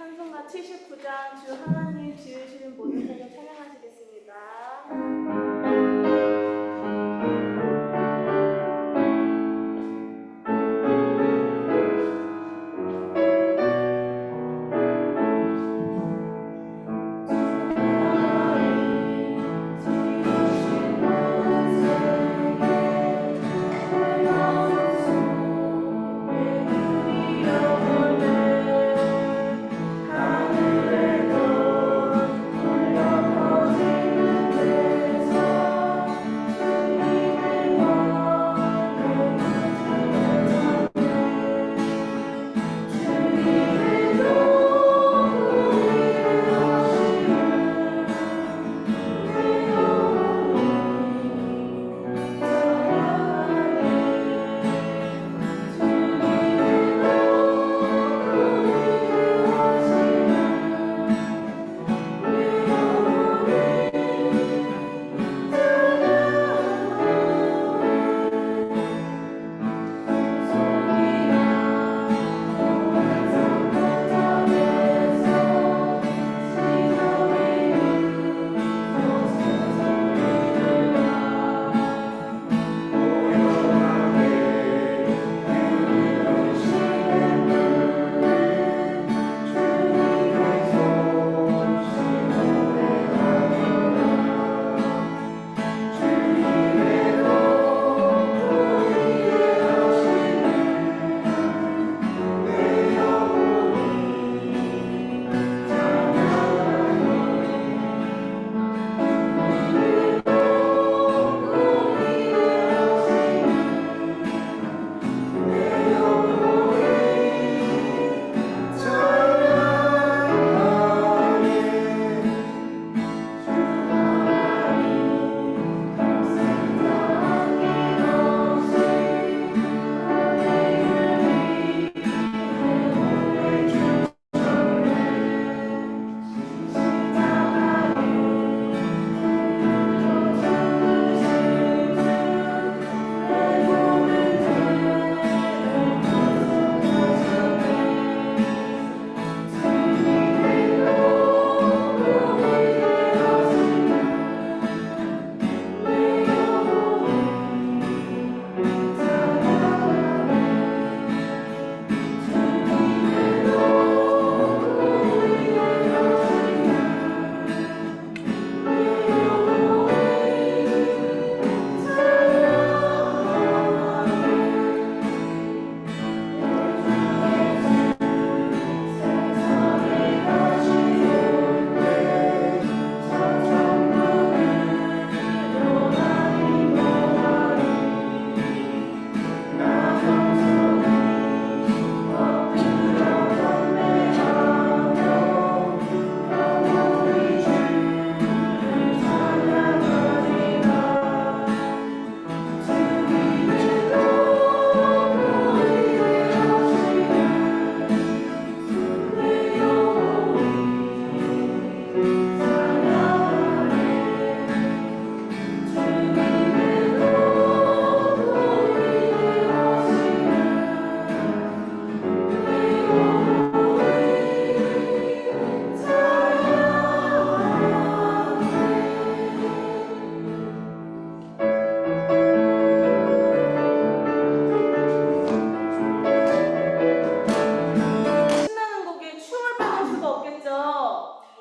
찬송가 79장 주 하나님 지으시는 모든 것을 찬양하시겠습니다.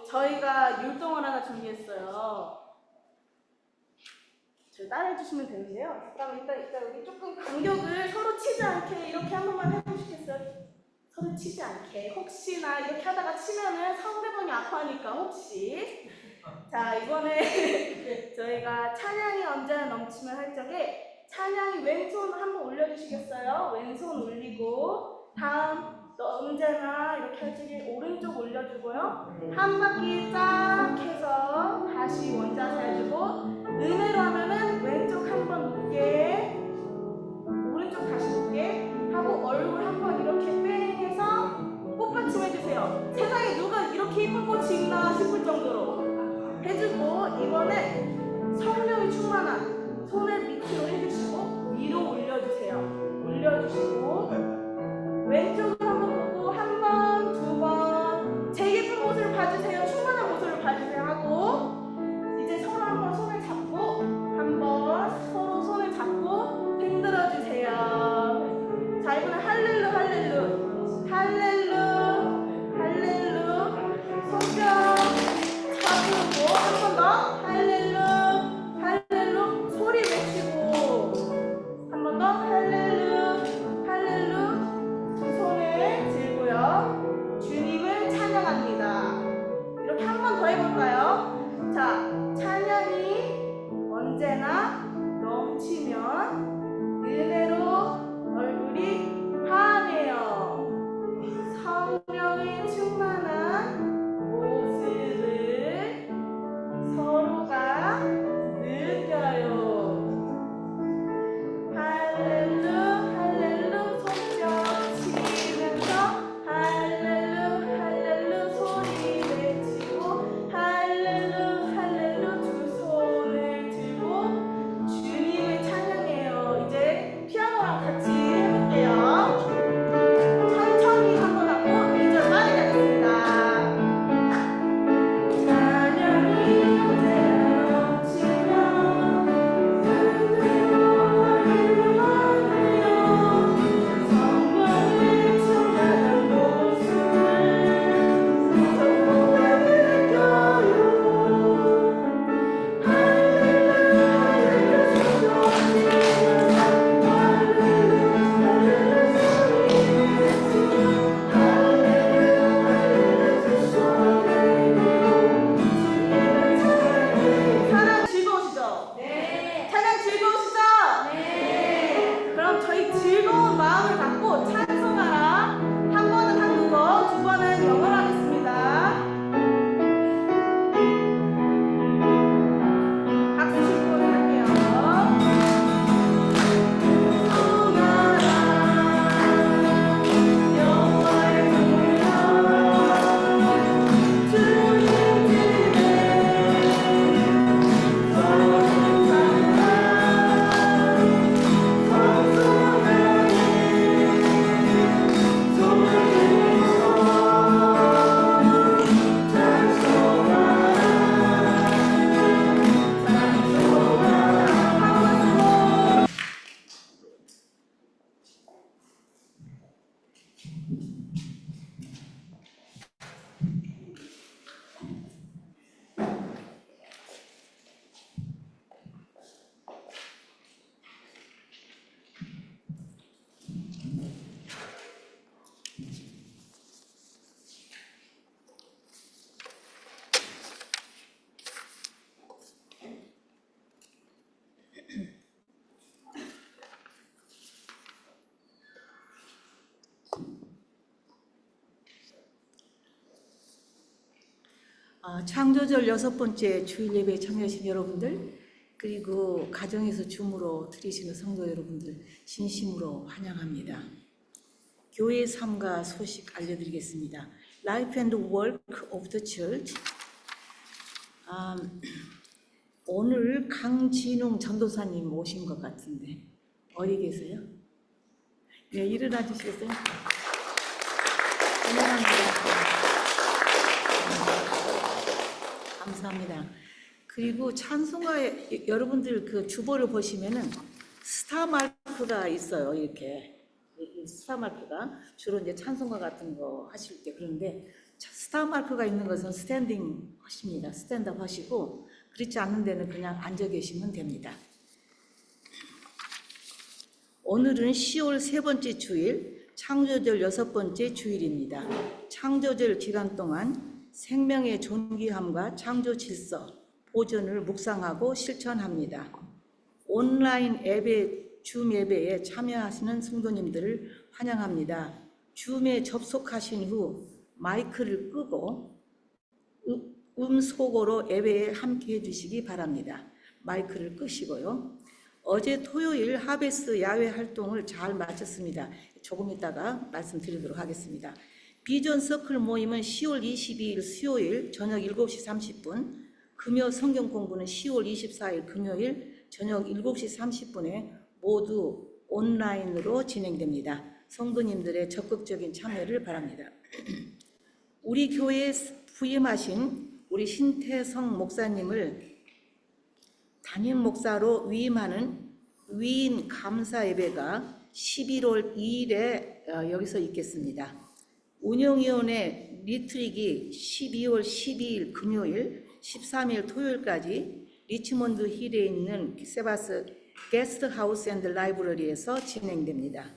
저희가 율동을 하나 준비했어요. 저 따라해주시면 되는데요. 그럼 일단 여기 조금 간격을 서로 치지 않게 이렇게 한 번만 해보시겠어요? 서로 치지 않게. 혹시나 이렇게 하다가 치면은 상대방이 아파하니까 혹시. 자, 이번에 저희가 찬양이 언제나 넘치면 할 적에 찬양이 왼손 한번 올려주시겠어요? 왼손 올리고 다음 언제나 이렇게 할 적에 오른쪽 올려주고요. 한 바퀴 쫙 해서 다시 원자세 해주고 은혜로 하면은 왼쪽 한 번 높게 오른쪽 다시 높게 하고 얼굴 한 번 이렇게 뺑 해서 꽃받침 해주세요. 세상에 누가 이렇게 예쁜 꽃이 있나 싶을 정도로 해주고 이번엔 성령이 충만한 손을 밑으로 해주시고 위로 올려주세요. 올려주시고 왼쪽을 한번 보고 한 번, 두 번 제 창조절 6번째 주일 예배에 참여하신 여러분들, 그리고 가정에서 줌으로 드리시는 성도 여러분들 진심으로 환영합니다. 교회 삶과 소식 알려드리겠습니다. Life and Work of the Church. 오늘 강진웅 전도사님 오신 것 같은데 어디 계세요? 네, 일어나 주시겠어요? 환영합니다. 감사합니다. 그리고 찬송가에 여러분들 그 주보를 보시면은 스타 마크가 있어요. 이렇게 이 스타 마크가 주로 이제 찬송가 같은 거 하실 때 그런데 스타 마크가 있는 것은 스탠딩 하십니다. 스탠드업 하시고 그렇지 않은 데는 그냥 앉아 계시면 됩니다. 오늘은 10월 세 번째 주일, 창조절 6번째 주일입니다. 창조절 기간 동안 생명의 존귀함과 창조 질서, 보존을 묵상하고 실천합니다. 온라인 예배, 줌 예배에 참여하시는 성도님들을 환영합니다. 줌에 접속하신 후 마이크를 끄고 음소거로 예배에 함께 해주시기 바랍니다. 마이크를 끄시고요. 어제 토요일 하베스 야외 활동을 잘 마쳤습니다. 조금 이따가 말씀드리도록 하겠습니다. 비전 서클 모임은 10월 22일 수요일 저녁 7시 30분, 금요 성경 공부는 10월 24일 금요일 저녁 7시 30분에 모두 온라인으로 진행됩니다. 성도님들의 적극적인 참여를 바랍니다. 우리 교회에 부임하신 우리 신태성 목사님을 담임 목사로 위임하는 위임 감사 예배가 11월 2일에 여기서 있겠습니다. 운영위원회 리트릭이 12월 12일 금요일, 13일 토요일까지 리치몬드 힐에 있는 세바스 게스트하우스 앤드 라이브러리에서 진행됩니다.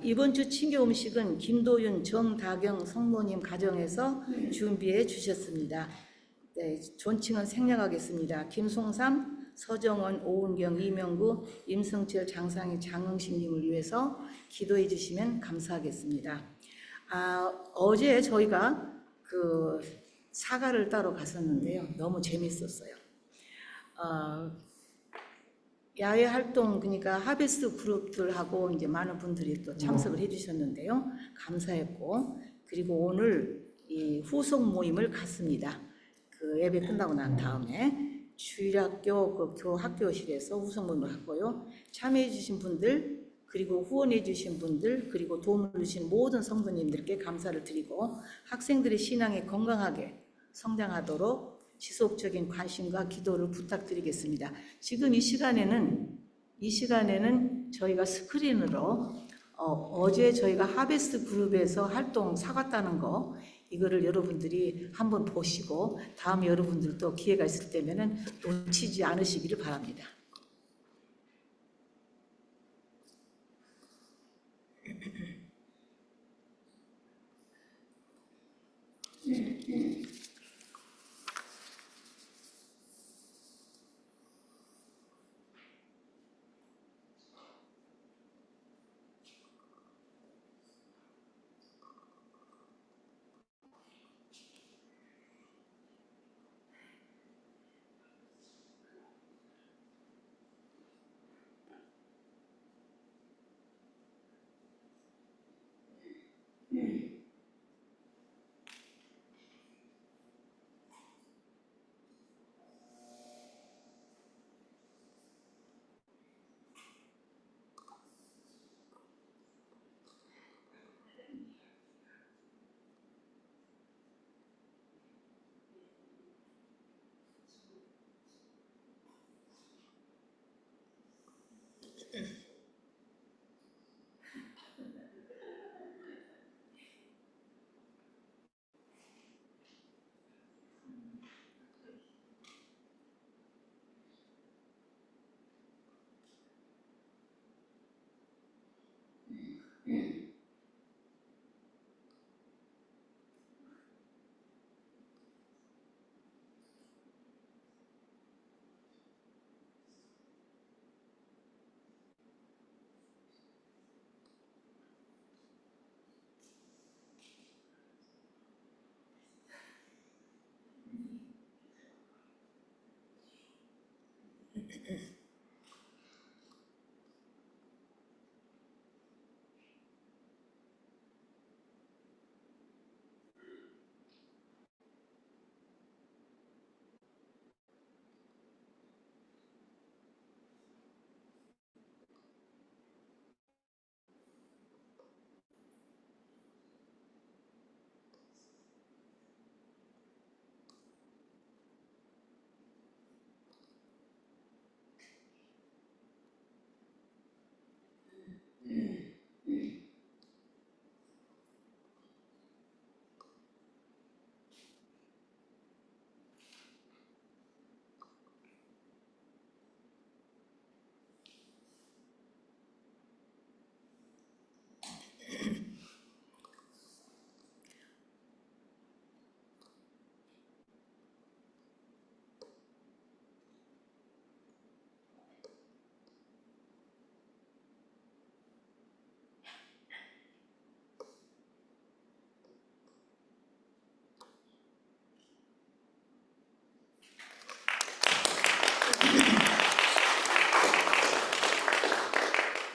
이번 주 친교 음식은 김도윤, 정다경 성모님 가정에서 준비해 주셨습니다. 네, 존칭은 생략하겠습니다. 김송삼, 서정원, 오은경, 이명구, 임승철, 장상희, 장흥식님을 위해서 기도해 주시면 감사하겠습니다. 어제 저희가 그 사과를 따러 갔었는데요. 너무 재밌었어요. 야외 활동, 그러니까 하베스 그룹들하고 이제 많은 분들이 또 참석을 해주셨는데요. 감사했고, 그리고 오늘 이 후속 모임을 갔습니다. 그 예배 끝나고 난 다음에 주일학교 그 학교실에서 후속 모임을 갔고요. 참여해주신 분들, 그리고 후원해주신 분들, 그리고 도움을 주신 모든 성도님들께 감사를 드리고 학생들의 신앙이 건강하게 성장하도록 지속적인 관심과 기도를 부탁드리겠습니다. 지금 이 시간에는 저희가 스크린으로 어제 저희가 하베스트 그룹에서 활동 사갔다는 거 이거를 여러분들이 한번 보시고 다음에 여러분들도 기회가 있을 때면은 놓치지 않으시기를 바랍니다.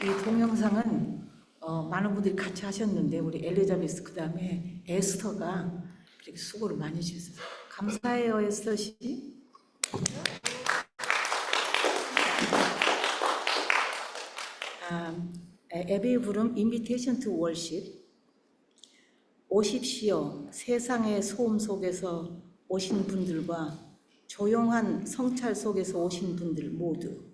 이 동영상은 많은 분들이 같이 하셨는데 우리 엘리자베스 그다음에 에스터가 이렇게 수고를 많이 주셔서 감사해요. 에스터 씨. 에베이 부름 인비테이션 투 월십. 오십시오. 세상의 소음 속에서 오신 분들과 조용한 성찰 속에서 오신 분들 모두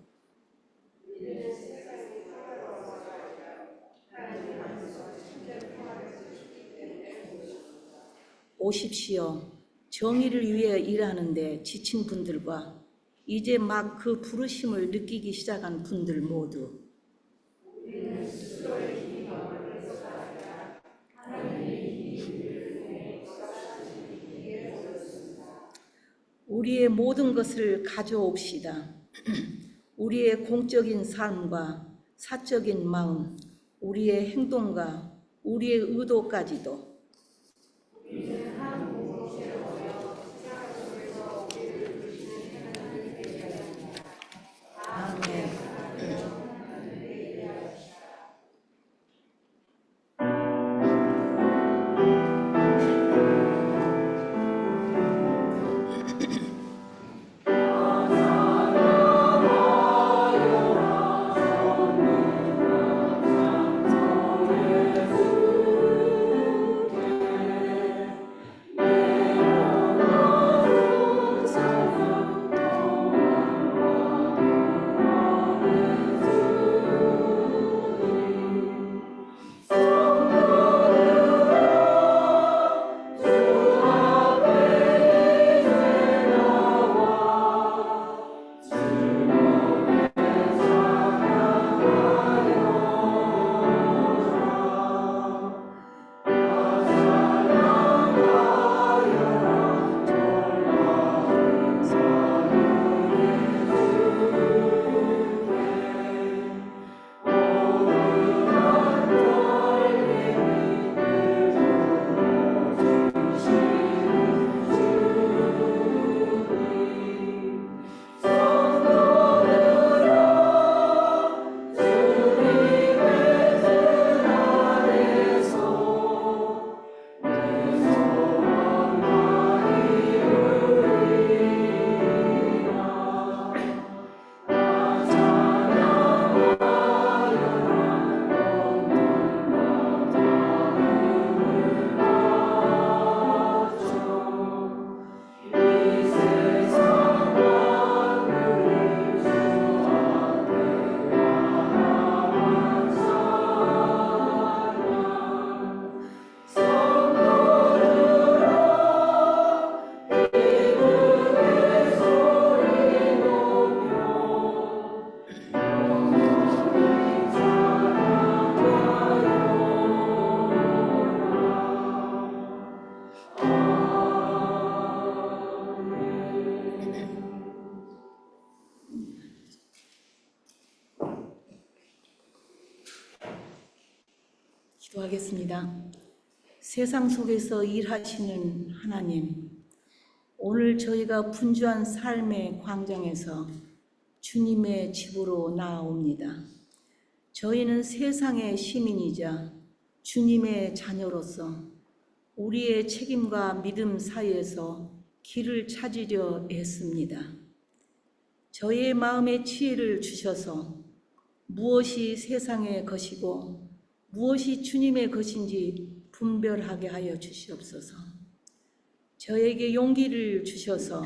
오십시오. 정의를 위해 일하는데 지친 분들과 이제 막 그 부르심을 느끼기 시작한 분들 모두 우리의 모든 것을 가져옵시다. 우리의 공적인 삶과 사적인 마음, 우리의 행동과 우리의 의도까지도 아멘. 기도하겠습니다. 세상 속에서 일하시는 하나님, 오늘 저희가 분주한 삶의 광장에서 주님의 집으로 나아옵니다. 저희는 세상의 시민이자 주님의 자녀로서 우리의 책임과 믿음 사이에서 길을 찾으려 애씁니다. 저희의 마음에 지혜를 주셔서 무엇이 세상의 것이고 무엇이 주님의 것인지 분별하게 하여 주시옵소서. 저에게 용기를 주셔서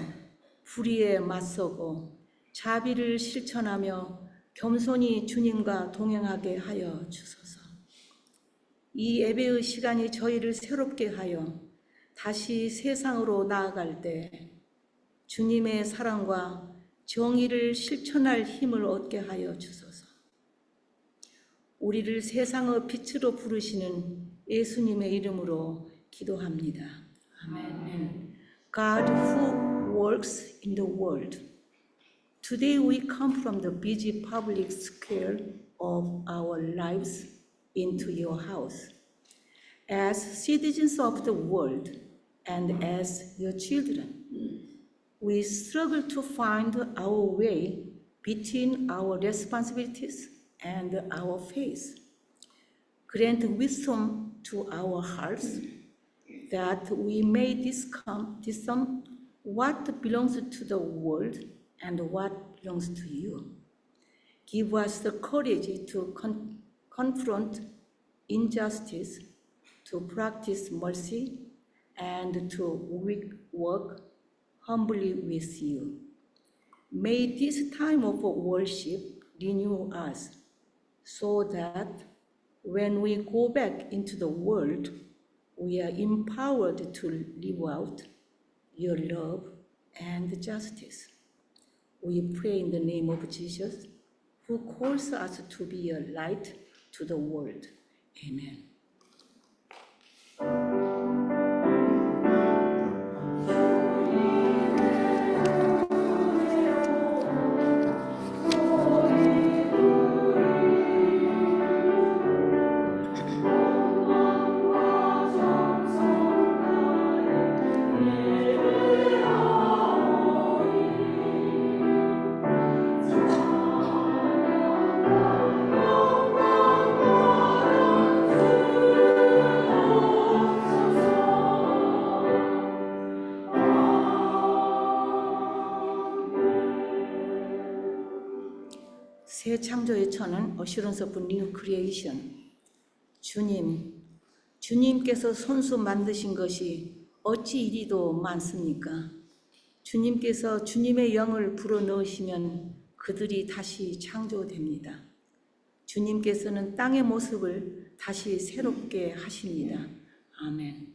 불의에 맞서고 자비를 실천하며 겸손히 주님과 동행하게 하여 주소서. 이 예배의 시간이 저희를 새롭게 하여 다시 세상으로 나아갈 때 주님의 사랑과 정의를 실천할 힘을 얻게 하여 주소서. 우리를 세상의 빛으로 부르시는 예수님의 이름으로 기도합니다. 아멘. God who works in the world. Today we come from the busy public square of our lives into your house. As citizens of the world and as your children, we struggle to find our way between our responsibilities and our faith. Grant wisdom to our hearts that we may discern what belongs to the world and what belongs to you. Give us the courage to confront injustice, to practice mercy, and to work humbly with you. May this time of worship renew us so that when we go back into the world, we are empowered to live out your love and justice. We pray in the name of Jesus, who calls us to be a light to the world. Amen. 새 창조의 천은 어슈런스 오브 뉴 크리에이션. 주님께서 손수 만드신 것이 어찌 이리도 많습니까? 주님께서 주님의 영을 불어넣으시면 그들이 다시 창조됩니다. 주님께서는 땅의 모습을 다시 새롭게 하십니다. 아멘.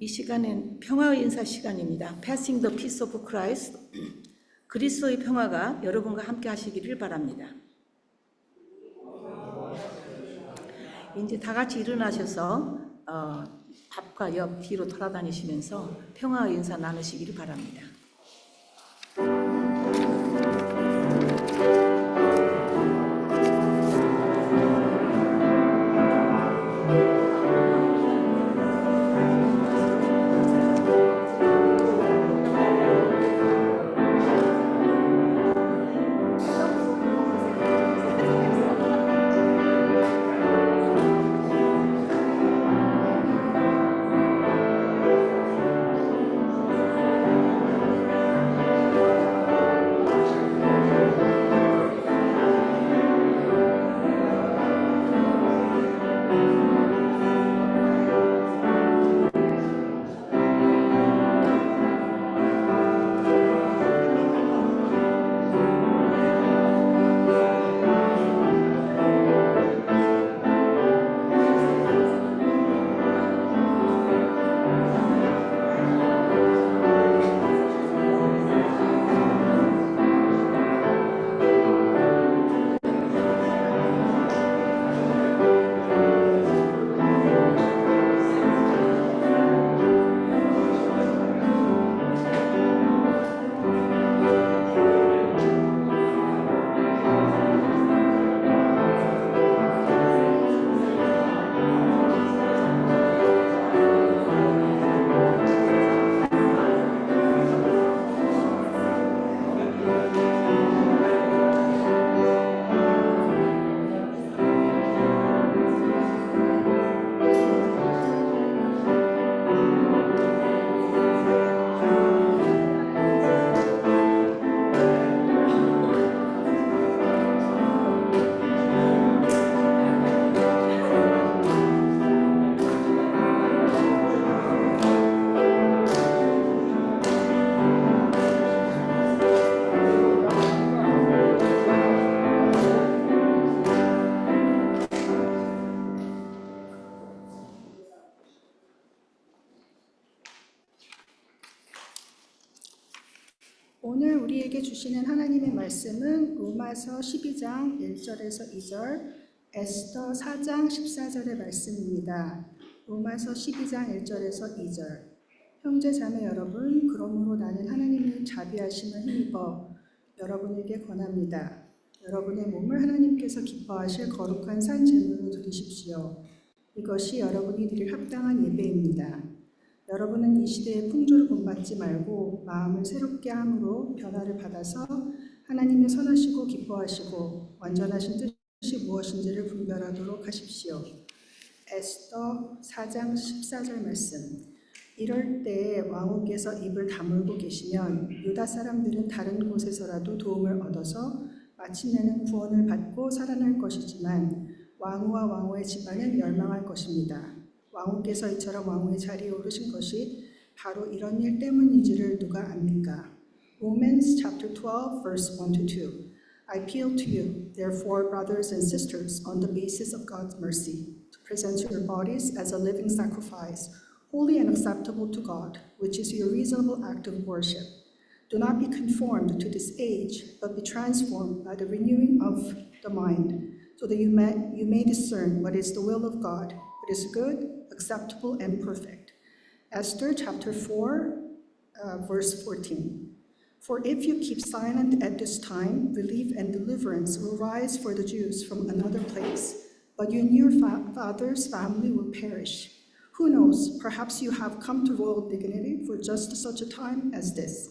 이 시간은 평화의 인사 시간입니다. Passing the peace of Christ. 그리스도의 평화가 여러분과 함께 하시기를 바랍니다. 이제 다 같이 일어나셔서 앞과 옆 뒤로 돌아다니시면서 평화의 인사 나누시기를 바랍니다. 오늘 우리에게 주시는 하나님의 말씀은 로마서 12장 1절에서 2절, 에스더 4장 14절의 말씀입니다. 로마서 12장 1절에서 2절. 형제 자매 여러분, 그러므로 나는 하나님의 자비하심을 힘입어 여러분에게 권합니다. 여러분의 몸을 하나님께서 기뻐하실 거룩한 산 제물로 드리십시오. 이것이 여러분이 드릴 합당한 예배입니다. 여러분은 이 시대의 풍조를 본받지 말고 마음을 새롭게 함으로 변화를 받아서 하나님의 선하시고 기뻐하시고 완전하신 뜻이 무엇인지를 분별하도록 하십시오. 에스더 4장 14절 말씀. 이럴 때 왕후께서 입을 다물고 계시면 유다 사람들은 다른 곳에서라도 도움을 얻어서 마침내는 구원을 받고 살아날 것이지만 왕후와 왕후의 집안은 멸망할 것입니다. 왕후께서 이처럼 왕후의 자리에 오르신 것이 바로 이런 일 때문인지를 누가 압니까? Romans chapter 12 verse 1 to 2. I appeal to you, therefore, brothers and sisters, on the basis of God's mercy, to present your bodies as a living sacrifice, holy and acceptable to God, which is your reasonable act of worship. Do not be conformed to this age, but be transformed by the renewing of the mind, so that you may discern what is the will of God, what is good, acceptable, and perfect. Esther chapter 4, verse 14. For if you keep silent at this time, relief and deliverance will rise for the Jews from another place, but you and your father's family will perish. Who knows, perhaps you have come to royal dignity for just such a time as this.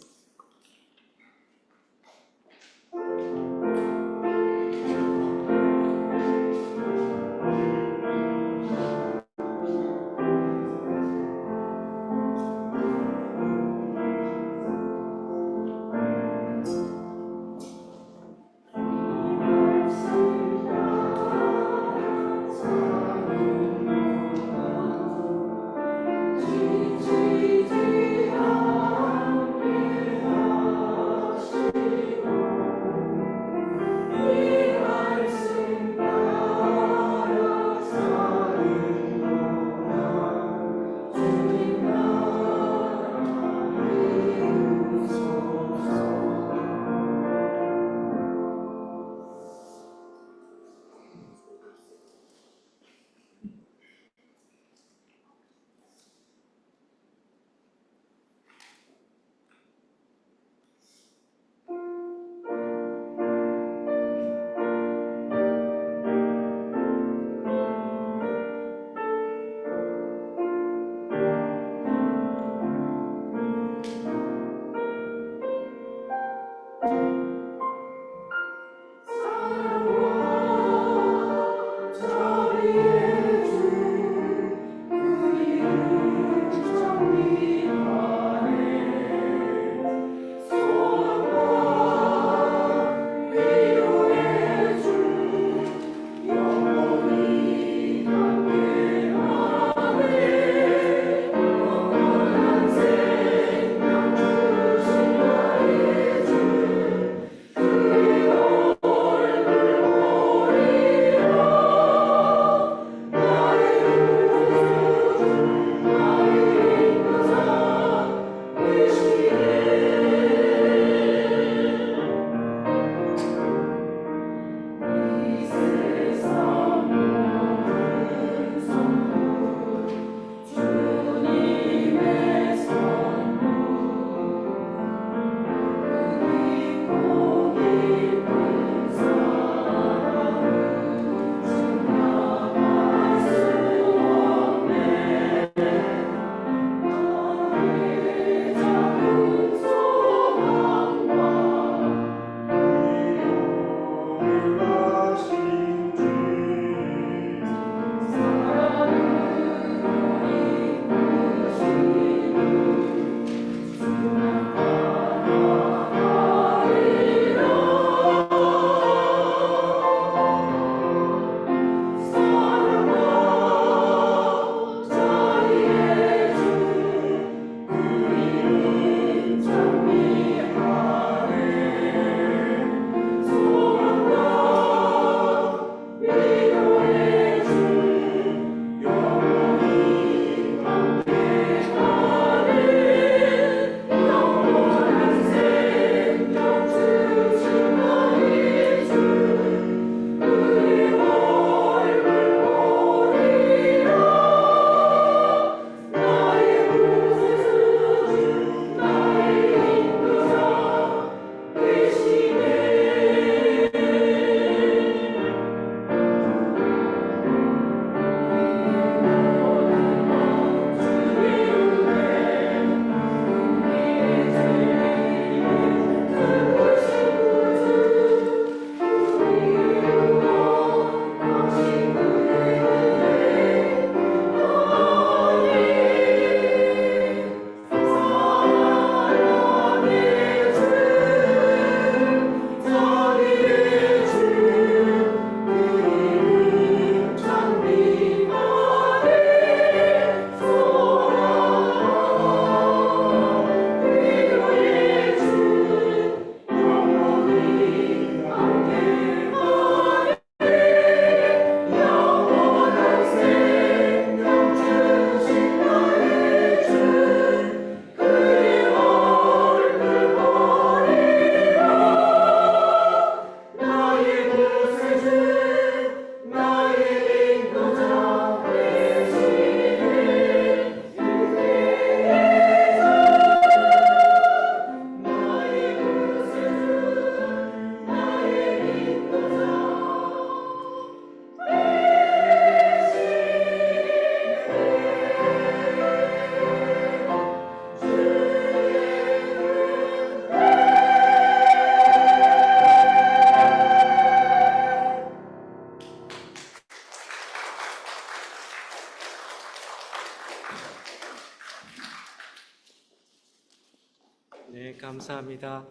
네, 감사합니다.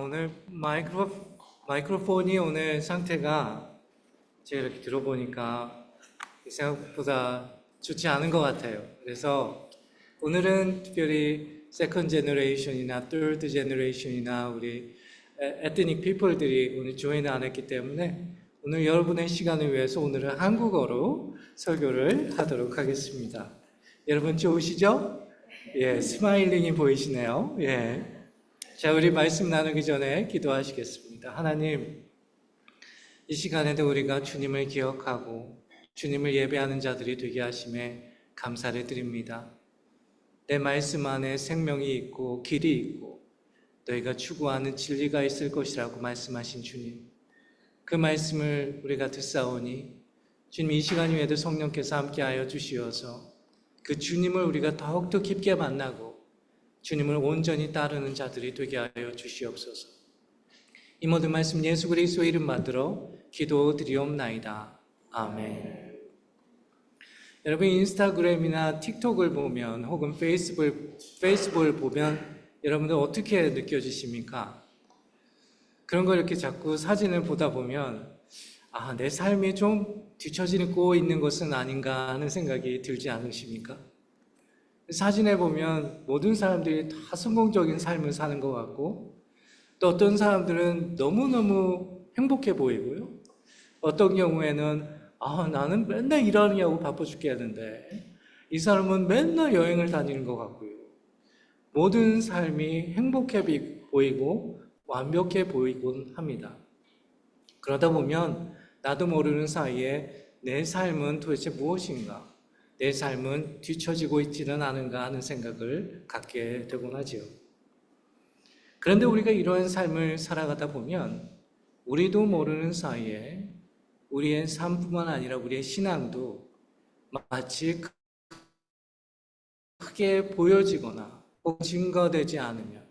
오늘 마이크로폰이 오늘 상태가 제가 이렇게 들어보니까 생각보다 좋지 않은 것 같아요. 그래서 오늘은 특별히 세컨드 제너레이션이나 third 제너레이션이나 우리 에트닉 피플들이 오늘 조인을 안 했기 때문에 오늘 여러분의 시간을 위해서 오늘은 한국어로 설교를 하도록 하겠습니다. 여러분 좋으시죠? 예, 스마일링이 보이시네요. 예. 자, 우리 말씀 나누기 전에 기도하시겠습니다. 하나님, 이 시간에도 우리가 주님을 기억하고 주님을 예배하는 자들이 되게 하심에 감사를 드립니다. 내 말씀 안에 생명이 있고 길이 있고 너희가 추구하는 진리가 있을 것이라고 말씀하신 주님, 그 말씀을 우리가 듣사오니 주님 이 시간 위에도 성령께서 함께하여 주시어서 그 주님을 우리가 더욱더 깊게 만나고 주님을 온전히 따르는 자들이 되게 하여 주시옵소서. 이 모든 말씀 예수 그리스도의 이름 받들어 기도드리옵나이다. 아멘. 여러분 인스타그램이나 틱톡을 보면 혹은 페이스북을 보면 여러분들 어떻게 느껴지십니까? 그런 걸 이렇게 자꾸 사진을 보다 보면 내 삶이 좀 뒤처지고 있는 것은 아닌가 하는 생각이 들지 않으십니까? 사진에 보면 모든 사람들이 다 성공적인 삶을 사는 것 같고 또 어떤 사람들은 너무너무 행복해 보이고요. 어떤 경우에는 나는 맨날 일하느냐고 바빠 죽겠는데 이 사람은 맨날 여행을 다니는 것 같고요. 모든 삶이 행복해 보이고 완벽해 보이곤 합니다. 그러다 보면 나도 모르는 사이에 내 삶은 도대체 무엇인가? 내 삶은 뒤처지고 있지는 않은가 하는 생각을 갖게 되곤 하죠. 그런데 우리가 이러한 삶을 살아가다 보면 우리도 모르는 사이에 우리의 삶뿐만 아니라 우리의 신앙도 마치 크게 보여지거나 혹 증거되지 않으면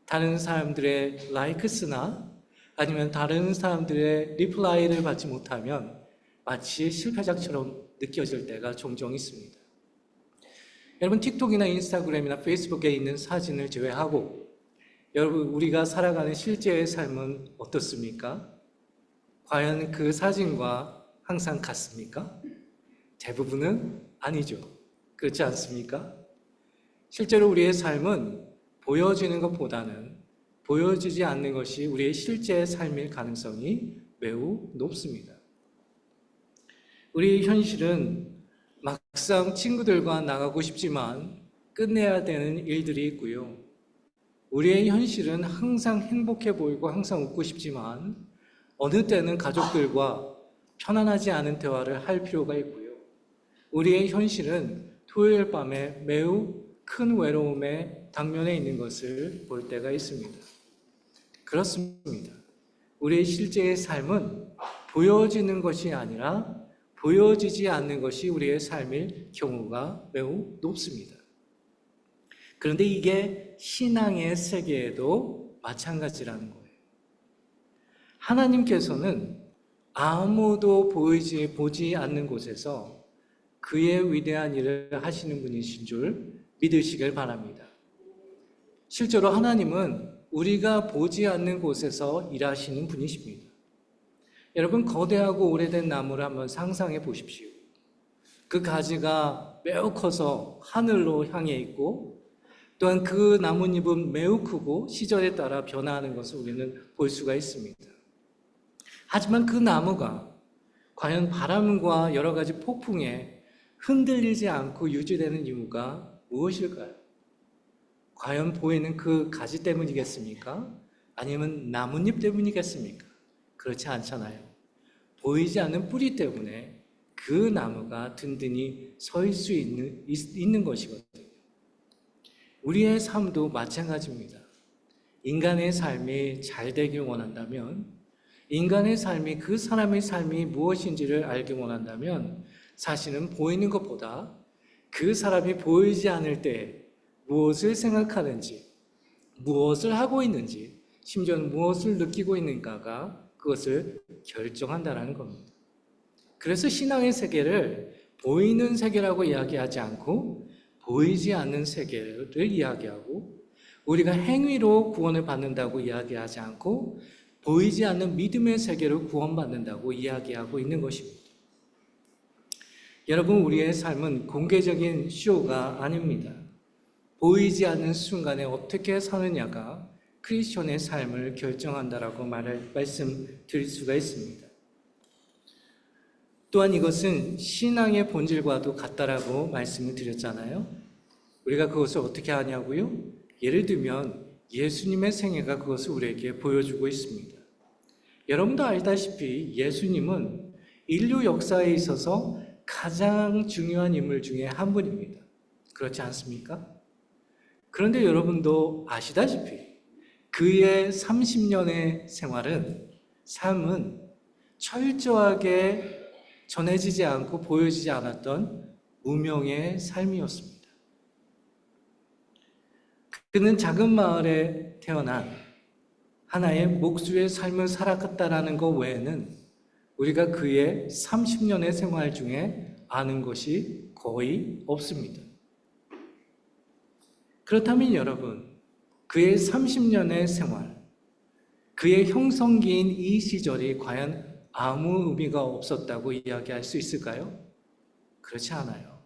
다른 사람들의 라이크스나 아니면 다른 사람들의 리플라이를 받지 못하면 마치 실패작처럼 느껴질 때가 종종 있습니다. 여러분 틱톡이나 인스타그램이나 페이스북에 있는 사진을 제외하고 여러분 우리가 살아가는 실제의 삶은 어떻습니까? 과연 그 사진과 항상 같습니까? 대부분은 아니죠. 그렇지 않습니까? 실제로 우리의 삶은 보여지는 것보다는 보여지지 않는 것이 우리의 실제 삶일 가능성이 매우 높습니다. 우리의 현실은 막상 친구들과 나가고 싶지만 끝내야 되는 일들이 있고요. 우리의 현실은 항상 행복해 보이고 항상 웃고 싶지만 어느 때는 가족들과 편안하지 않은 대화를 할 필요가 있고요. 우리의 현실은 토요일 밤에 매우 큰 외로움에 당면해 있는 것을 볼 때가 있습니다. 그렇습니다. 우리의 실제의 삶은 보여지는 것이 아니라 보여지지 않는 것이 우리의 삶일 경우가 매우 높습니다. 그런데 이게 신앙의 세계에도 마찬가지라는 거예요. 하나님께서는 아무도 보지 않는 곳에서 그의 위대한 일을 하시는 분이신 줄 믿으시길 바랍니다. 실제로 하나님은 우리가 보지 않는 곳에서 일하시는 분이십니다. 여러분 거대하고 오래된 나무를 한번 상상해 보십시오. 그 가지가 매우 커서 하늘로 향해 있고 또한 그 나뭇잎은 매우 크고 시절에 따라 변화하는 것을 우리는 볼 수가 있습니다. 하지만 그 나무가 과연 바람과 여러 가지 폭풍에 흔들리지 않고 유지되는 이유가 무엇일까요? 과연 보이는 그 가지 때문이겠습니까? 아니면 나뭇잎 때문이겠습니까? 그렇지 않잖아요. 보이지 않는 뿌리 때문에 그 나무가 든든히 서 있을 수 있는 것이거든요. 우리의 삶도 마찬가지입니다. 인간의 삶이 잘 되길 원한다면, 인간의 삶이 그 사람의 삶이 무엇인지를 알기 원한다면 사실은 보이는 것보다 그 사람이 보이지 않을 때 무엇을 생각하는지, 무엇을 하고 있는지, 심지어는 무엇을 느끼고 있는가가 그것을 결정한다는 겁니다. 그래서 신앙의 세계를 보이는 세계라고 이야기하지 않고 보이지 않는 세계를 이야기하고 우리가 행위로 구원을 받는다고 이야기하지 않고 보이지 않는 믿음의 세계로 구원받는다고 이야기하고 있는 것입니다. 여러분, 우리의 삶은 공개적인 쇼가 아닙니다. 보이지 않는 순간에 어떻게 사느냐가 크리스천의 삶을 결정한다라고 말씀드릴 수가 있습니다. 또한 이것은 신앙의 본질과도 같다라고 말씀을 드렸잖아요. 우리가 그것을 어떻게 하냐고요? 예를 들면 예수님의 생애가 그것을 우리에게 보여주고 있습니다. 여러분도 알다시피 예수님은 인류 역사에 있어서 가장 중요한 인물 중에 한 분입니다. 그렇지 않습니까? 그런데 여러분도 아시다시피 그의 30년의 삶은 철저하게 전해지지 않고 보여지지 않았던 무명의 삶이었습니다. 그는 작은 마을에 태어난 하나의 목수의 삶을 살아갔다라는 것 외에는 우리가 그의 30년의 생활 중에 아는 것이 거의 없습니다. 그렇다면 여러분, 그의 30년의 생활, 그의 형성기인 이 시절이 과연 아무 의미가 없었다고 이야기할 수 있을까요? 그렇지 않아요.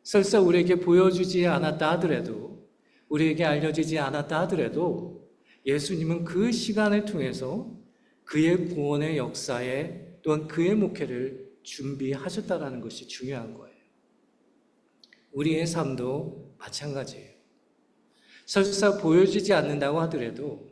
설사 우리에게 보여주지 않았다 하더라도, 우리에게 알려지지 않았다 하더라도 예수님은 그 시간을 통해서 그의 구원의 역사에 또한 그의 목회를 준비하셨다는 것이 중요한 거예요. 우리의 삶도 마찬가지예요. 설사 보여지지 않는다고 하더라도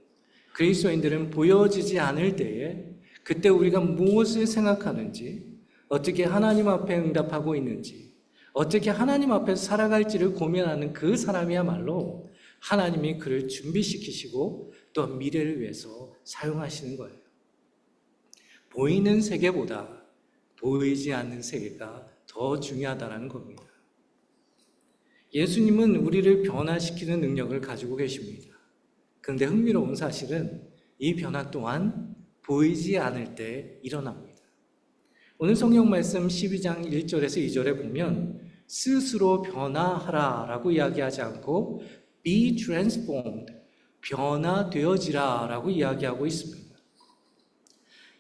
그리스도인들은 보여지지 않을 때에 그때 우리가 무엇을 생각하는지, 어떻게 하나님 앞에 응답하고 있는지, 어떻게 하나님 앞에서 살아갈지를 고민하는 그 사람이야말로 하나님이 그를 준비시키시고 또 미래를 위해서 사용하시는 거예요. 보이는 세계보다 보이지 않는 세계가 더 중요하다는 겁니다. 예수님은 우리를 변화시키는 능력을 가지고 계십니다. 그런데 흥미로운 사실은 이 변화 또한 보이지 않을 때 일어납니다. 오늘 성경 말씀 12장 1절에서 2절에 보면 스스로 변화하라 라고 이야기하지 않고 be transformed, 변화되어지라 라고 이야기하고 있습니다.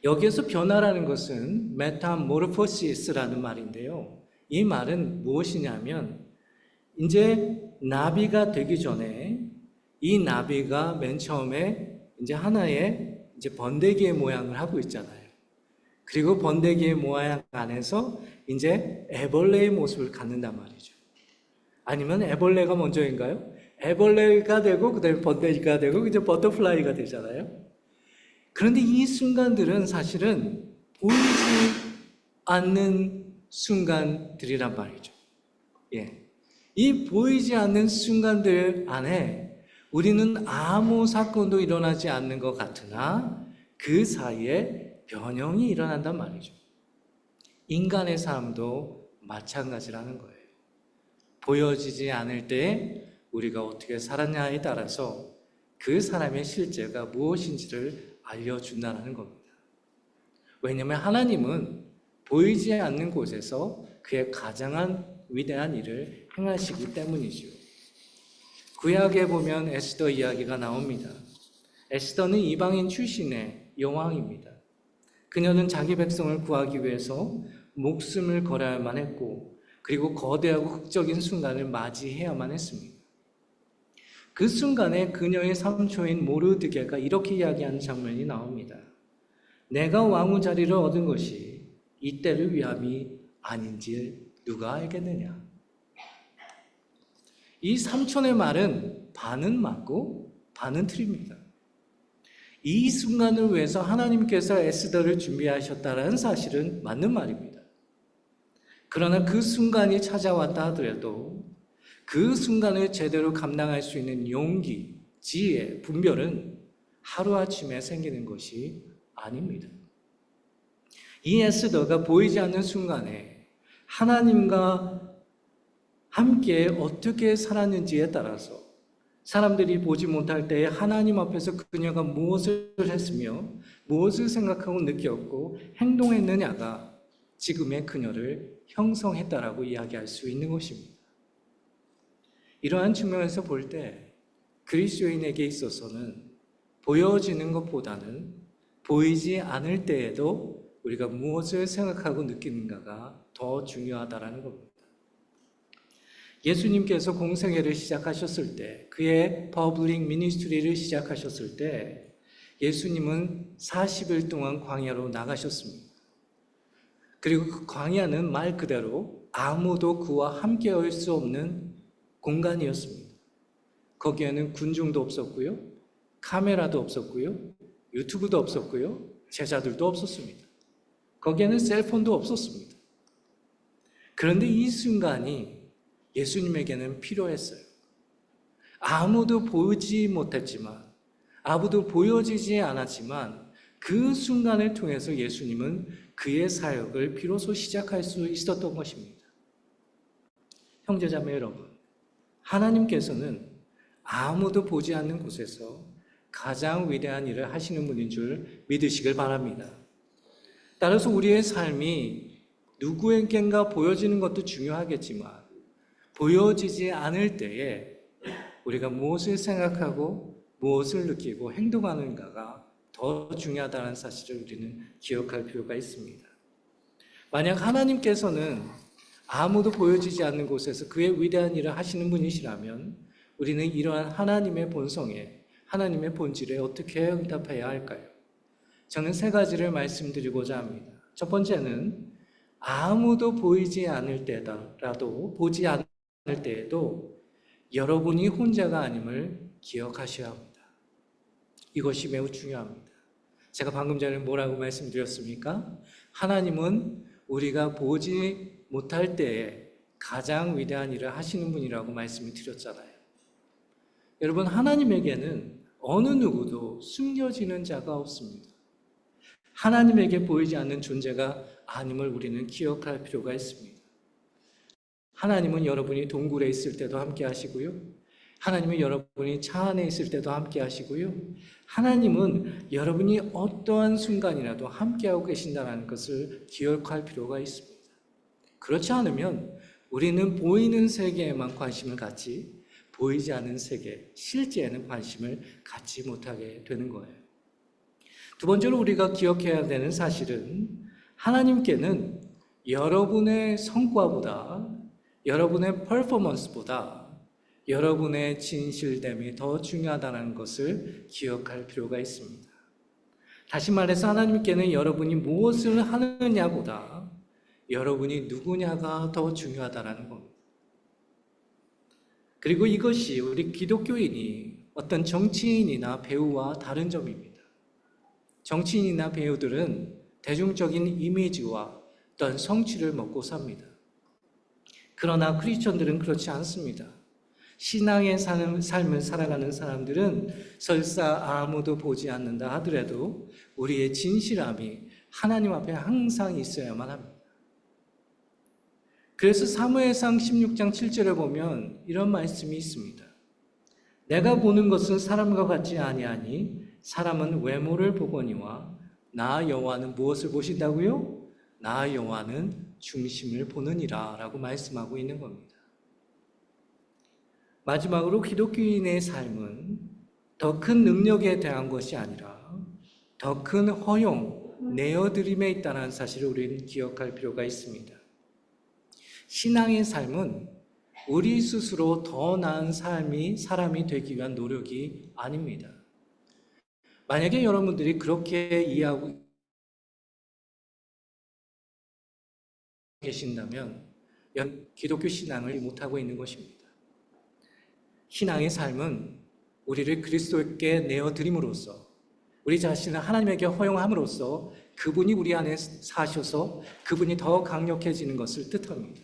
여기에서 변화라는 것은 메타모르포시스라는 말인데요. 이 말은 무엇이냐면 이제 나비가 되기 전에 이 나비가 맨 처음에 이제 하나의 이제 번데기의 모양을 하고 있잖아요. 그리고 번데기의 모양 안에서 이제 애벌레의 모습을 갖는단 말이죠. 아니면 애벌레가 먼저인가요? 애벌레가 되고 그다음에 번데기가 되고 이제 버터플라이가 되잖아요. 그런데 이 순간들은 사실은 보이지 않는 순간들이란 말이죠. 예. 이 보이지 않는 순간들 안에 우리는 아무 사건도 일어나지 않는 것 같으나 그 사이에 변형이 일어난단 말이죠. 인간의 삶도 마찬가지라는 거예요. 보여지지 않을 때 우리가 어떻게 살았냐에 따라서 그 사람의 실제가 무엇인지를 알려준다는 겁니다. 왜냐하면 하나님은 보이지 않는 곳에서 그의 가장한 위대한 일을 행하시기 때문이죠. 구약에 보면 에스더 이야기가 나옵니다. 에스더는 이방인 출신의 여왕입니다. 그녀는 자기 백성을 구하기 위해서 목숨을 걸어야만 했고 그리고 거대하고 극적인 순간을 맞이해야만 했습니다. 그 순간에 그녀의 삼촌인 모르드게가 이렇게 이야기하는 장면이 나옵니다. 내가 왕후 자리를 얻은 것이 이때를 위함이 아닌지 누가 알겠느냐. 이 삼촌의 말은 반은 맞고 반은 틀립니다. 이 순간을 위해서 하나님께서 에스더를 준비하셨다는 사실은 맞는 말입니다. 그러나 그 순간이 찾아왔다 하더라도 그 순간을 제대로 감당할 수 있는 용기, 지혜, 분별은 하루아침에 생기는 것이 아닙니다. 이 에스더가 보이지 않는 순간에 하나님과 함께 어떻게 살았는지에 따라서 사람들이 보지 못할 때에 하나님 앞에서 그녀가 무엇을 했으며 무엇을 생각하고 느꼈고 행동했느냐가 지금의 그녀를 형성했다라고 이야기할 수 있는 것입니다. 이러한 측면에서 볼 때 그리스도인에게 있어서는 보여지는 것보다는 보이지 않을 때에도 우리가 무엇을 생각하고 느끼는가가 더 중요하다는 겁니다. 예수님께서 공생애를 시작하셨을 때, 그의 퍼블릭 미니스트리를 시작하셨을 때 예수님은 40일 동안 광야로 나가셨습니다. 그리고 그 광야는 말 그대로 아무도 그와 함께할 수 없는 공간이었습니다. 거기에는 군중도 없었고요, 카메라도 없었고요, 유튜브도 없었고요, 제자들도 없었습니다. 거기에는 셀폰도 없었습니다. 그런데 이 순간이 예수님에게는 필요했어요. 아무도 보지 못했지만, 아무도 보여지지 않았지만 그 순간을 통해서 예수님은 그의 사역을 비로소 시작할 수 있었던 것입니다. 형제자매 여러분, 하나님께서는 아무도 보지 않는 곳에서 가장 위대한 일을 하시는 분인 줄 믿으시길 바랍니다. 따라서 우리의 삶이 누구에겐가 보여지는 것도 중요하겠지만 보여지지 않을 때에 우리가 무엇을 생각하고 무엇을 느끼고 행동하는가가 더 중요하다는 사실을 우리는 기억할 필요가 있습니다. 만약 하나님께서는 아무도 보여지지 않는 곳에서 그의 위대한 일을 하시는 분이시라면 우리는 이러한 하나님의 본성에, 하나님의 본질에 어떻게 응답해야 할까요? 저는 세 가지를 말씀드리고자 합니다. 첫 번째는 아무도 보이지 않을 때라도, 보지 않을 때에도 여러분이 혼자가 아님을 기억하셔야 합니다. 이것이 매우 중요합니다. 제가 방금 전에 뭐라고 말씀드렸습니까? 하나님은 우리가 보지 못할 때에 가장 위대한 일을 하시는 분이라고 말씀을 드렸잖아요. 여러분, 하나님에게는 어느 누구도 숨겨지는 자가 없습니다. 하나님에게 보이지 않는 존재가 아님을 우리는 기억할 필요가 있습니다. 하나님은 여러분이 동굴에 있을 때도 함께 하시고요, 하나님은 여러분이 차 안에 있을 때도 함께 하시고요, 하나님은 여러분이 어떠한 순간이라도 함께하고 계신다는 것을 기억할 필요가 있습니다. 그렇지 않으면 우리는 보이는 세계에만 관심을 갖지 보이지 않는 세계, 실제에는 관심을 갖지 못하게 되는 거예요. 두 번째로 우리가 기억해야 되는 사실은 하나님께는 여러분의 성과보다, 여러분의 퍼포먼스보다 여러분의 진실됨이 더 중요하다는 것을 기억할 필요가 있습니다. 다시 말해서 하나님께는 여러분이 무엇을 하느냐보다 여러분이 누구냐가 더 중요하다는 겁니다. 그리고 이것이 우리 기독교인이 어떤 정치인이나 배우와 다른 점입니다. 정치인이나 배우들은 대중적인 이미지와 어떤 성취를 먹고 삽니다. 그러나 크리스천들은 그렇지 않습니다. 신앙의 삶을 살아가는 사람들은 설사 아무도 보지 않는다 하더라도 우리의 진실함이 하나님 앞에 항상 있어야만 합니다. 그래서 사무엘상 16장 7절에 보면 이런 말씀이 있습니다. 내가 보는 것은 사람과 같지 아니하니 사람은 외모를 보거니와 나 여호와는 무엇을 보신다고요? 나 여호와는 중심을 보느니라 라고 말씀하고 있는 겁니다. 마지막으로 기독교인의 삶은 더 큰 능력에 대한 것이 아니라 더 큰 허용, 내어드림에 있다는 사실을 우리는 기억할 필요가 있습니다. 신앙의 삶은 우리 스스로 더 나은 사람이 되기 위한 노력이 아닙니다. 만약에 여러분들이 그렇게 이해하고 계신다면 기독교 신앙을 못하고 있는 것입니다. 신앙의 삶은 우리를 그리스도께 내어드림으로써, 우리 자신을 하나님에게 허용함으로써 그분이 우리 안에 사셔서 그분이 더 강력해지는 것을 뜻합니다.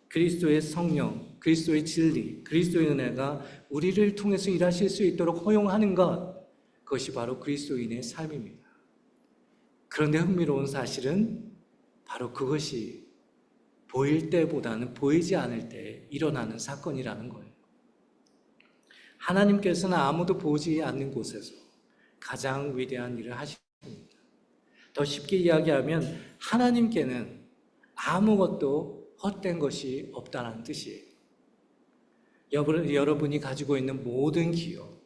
그리스도의 성령, 그리스도의 진리, 그리스도의 은혜가 우리를 통해서 일하실 수 있도록 허용하는 것, 그것이 바로 그리스도인의 삶입니다. 그런데 흥미로운 사실은 바로 그것이 보일 때보다는 보이지 않을 때 일어나는 사건이라는 거예요. 하나님께서는 아무도 보지 않는 곳에서 가장 위대한 일을 하십니다. 더 쉽게 이야기하면 하나님께는 아무것도 헛된 것이 없다는 뜻이에요. 여러분이 가지고 있는 모든 기억,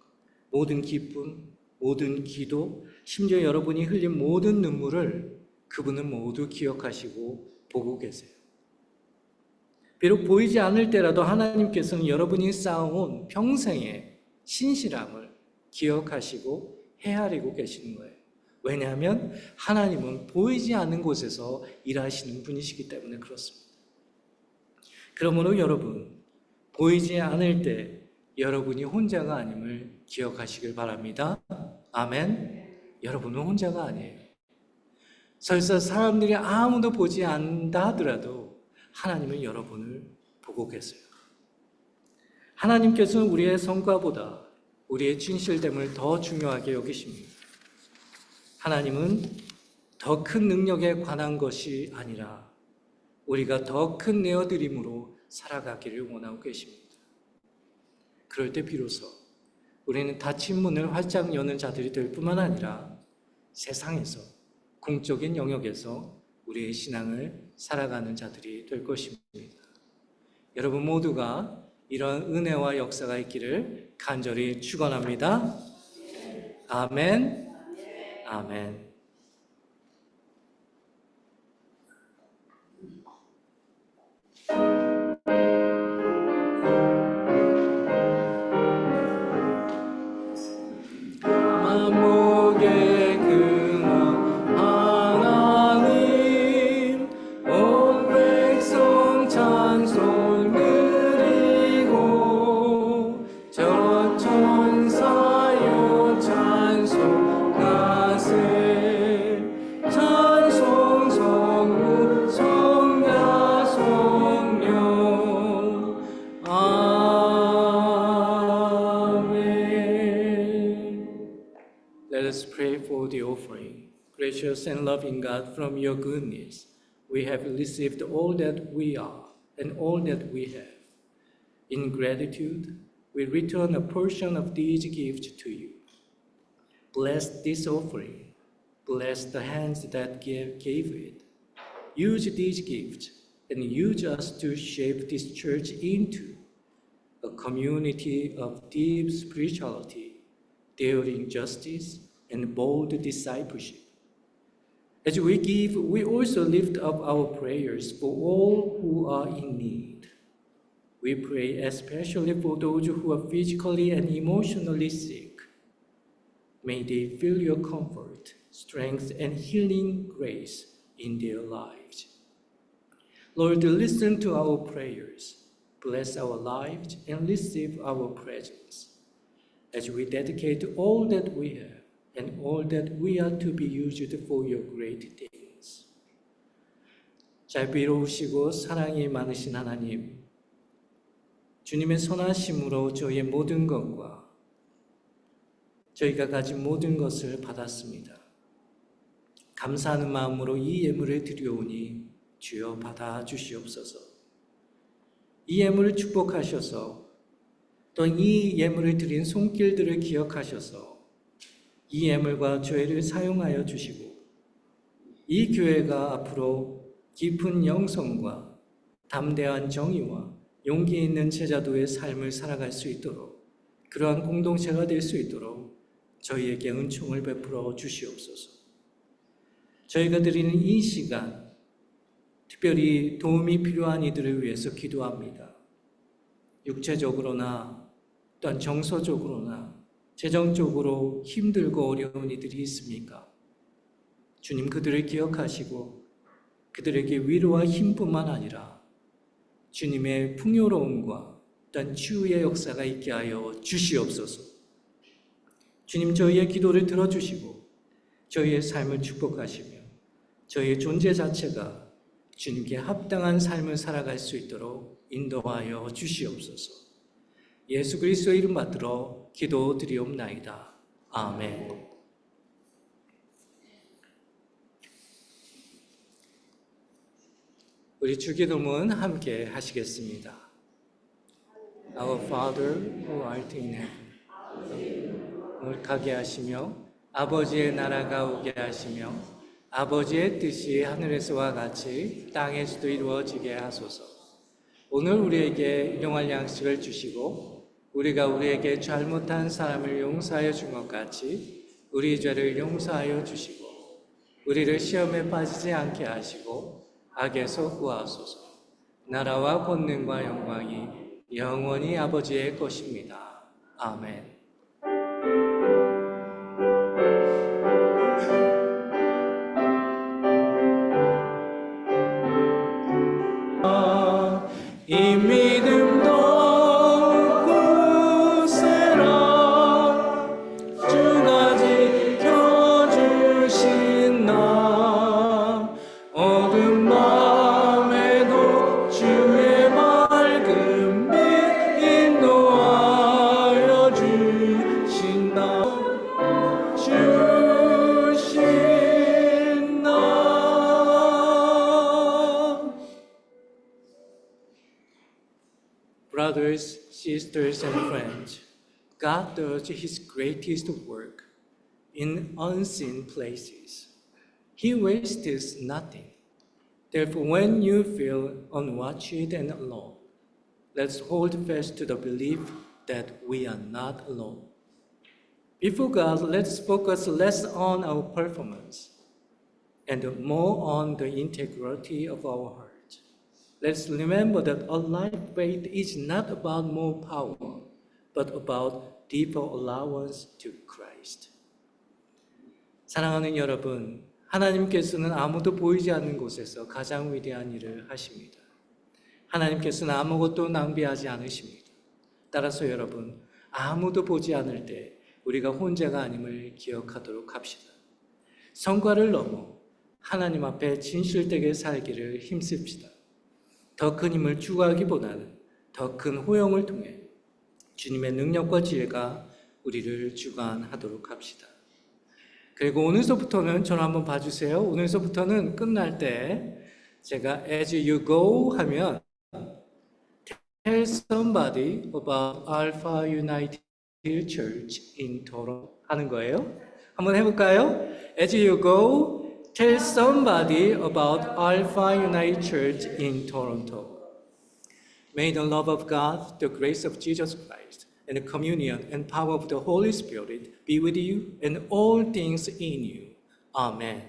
모든 기쁨, 모든 기도, 심지어 여러분이 흘린 모든 눈물을 그분은 모두 기억하시고 보고 계세요. 비록 보이지 않을 때라도 하나님께서는 여러분이 쌓아온 평생의 신실함을 기억하시고 헤아리고 계시는 거예요. 왜냐하면 하나님은 보이지 않는 곳에서 일하시는 분이시기 때문에 그렇습니다. 그러므로 여러분, 보이지 않을 때 여러분이 혼자가 아님을 기억하시길 바랍니다. 아멘. 여러분은 혼자가 아니에요. 설사 사람들이 아무도 보지 않는다 하더라도 하나님은 여러분을 보고 계세요. 하나님께서는 우리의 성과보다 우리의 진실됨을 더 중요하게 여기십니다. 하나님은 더 큰 능력에 관한 것이 아니라 우리가 더 큰 내어드림으로 살아가기를 원하고 계십니다. 그럴 때 비로소 우리는 닫힌 문을 활짝 여는 자들이 될 뿐만 아니라 세상에서, 공적인 영역에서 우리의 신앙을 살아가는 자들이 될 것입니다. 여러분 모두가 이런 은혜와 역사가 있기를 간절히 축원합니다. 아멘. 아멘. 만목의 근원 하나님, 온 백성 찬송 드리고 저 천사여 찬송하세. 찬송 성부 성자 성령. 아멘. Let us pray for the offering. Gracious and loving God, from your goodness, we have received all that we are and all that we have. In gratitude, we return a portion of these gifts to you. Bless this offering. Bless the hands that gave it. Use these gifts and use us to shape this church into a community of deep spirituality, daring justice, and bold discipleship. As we give, we also lift up our prayers for all who are in need. We pray especially for those who are physically and emotionally sick. May they feel your comfort, strength, and healing grace in their lives. Lord, listen to our prayers. Bless our lives and receive our presence. As we dedicate all that we have and all that we are to be used for your great things. 자비로우시고 사랑이 많으신 하나님, 주님의 선하심으로 저희의 모든 것과 저희가 가진 모든 것을 받았습니다. 감사하는 마음으로 이 예물을 드려오니 주여 받아 주시옵소서. 이 예물을 축복하셔서 또 이 예물을 드린 손길들을 기억하셔서 이 예물과 저희를 사용하여 주시고 이 교회가 앞으로 깊은 영성과 담대한 정의와 용기 있는 제자도의 삶을 살아갈 수 있도록 그러한 공동체가 될 수 있도록 저희에게 은총을 베풀어 주시옵소서. 저희가 드리는 이 시간 특별히 도움이 필요한 이들을 위해서 기도합니다. 육체적으로나 또한 정서적으로나 재정적으로 힘들고 어려운 이들이 있습니까? 주님 그들을 기억하시고 그들에게 위로와 힘뿐만 아니라 주님의 풍요로움과 또한 치유의 역사가 있게 하여 주시옵소서. 주님 저희의 기도를 들어주시고 저희의 삶을 축복하시며 저희의 존재 자체가 주님께 합당한 삶을 살아갈 수 있도록 인도하여 주시옵소서. 예수 그리스도의 이름 받들어 기도드리옵나이다. 아멘. 우리 주기도문 함께 하시겠습니다. Our Father who art in heaven, 거룩하게 하시며 아버지의 나라가 오게 하시며 아버지의 뜻이 하늘에서와 같이 땅에서도 이루어지게 하소서. 오늘 우리에게 일용할 양식을 주시고 우리가 우리에게 잘못한 사람을 용서하여 준 것 같이 우리 죄를 용서하여 주시고 우리를 시험에 빠지지 않게 하시고 악에서 구하소서. 나라와 권능과 영광이 영원히 아버지의 것입니다. 아멘. 이 믿음도 굳세라 주가 지켜주신 나 어두운 밤에도 주의 밝은 빛 인도하여 주신다 Brothers, sisters, and friends, God does His greatest work in unseen places. He wastes nothing. Therefore, when you feel unwatched and alone, let's hold fast to the belief that we are not alone. Before God, let's focus less on our performance and more on the integrity of our heart. Let's remember that a life faith is not about more power, but about deeper allowance to Christ. 사랑하는 여러분, 하나님께서는 아무도 보이지 않는 곳에서 가장 위대한 일을 하십니다. 하나님께서는 아무것도 낭비하지 않으십니다. 따라서 여러분, 아무도 보지 않을 때 우리가 혼자가 아님을 기억하도록 합시다. 성과를 넘어 하나님 앞에 진실되게 살기를 힘씁시다. 더 큰 힘을 추구하기보다는 더 큰 호용을 통해 주님의 능력과 지혜가 우리를 주관하도록 합시다. 그리고 오늘서부터는 저를 한번 봐주세요. 오늘서부터는 끝날 때 제가 as you go 하면 tell somebody about Alpha United Church in Toronto 하는 거예요. 한번 해볼까요? As you go, tell somebody about Alpha United Church in Toronto. May the love of God, the grace of Jesus Christ, and the communion and power of the Holy Spirit be with you and all things in you. Amen.